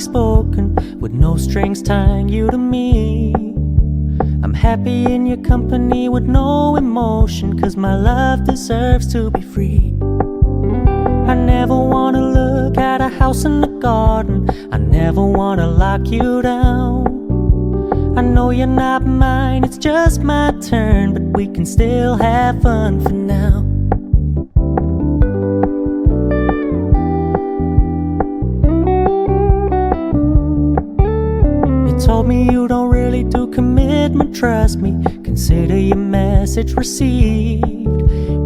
spoken, with no strings tying you to me. I'm happy in your company with no emotion, 'cause my love deserves to be free. I never wanna look at a house in the garden, I never wanna lock you down. I know you're not mine, it's just my turn, but we can still have fun for now. You told me you don't really do commitment, trust me, consider your message received.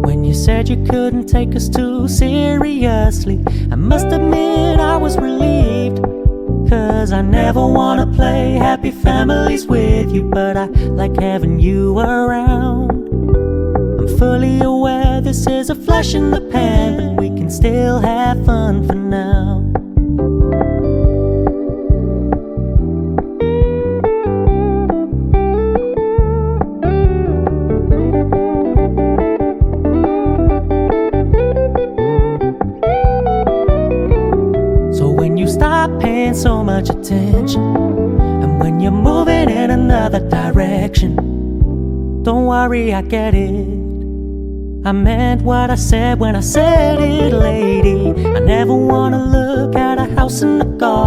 When you said you couldn't take us too seriously, I must admit I was relieved. 'Cause I never wanna play happy families with you, but I like having you around. I'm fully aware this is a flash in the pan, but we can still have fun for now. Stop paying so much attention, and when you're moving in another direction, don't worry, I get it. I meant what I said when I said it, lady. I never wanna look at a house in the garden.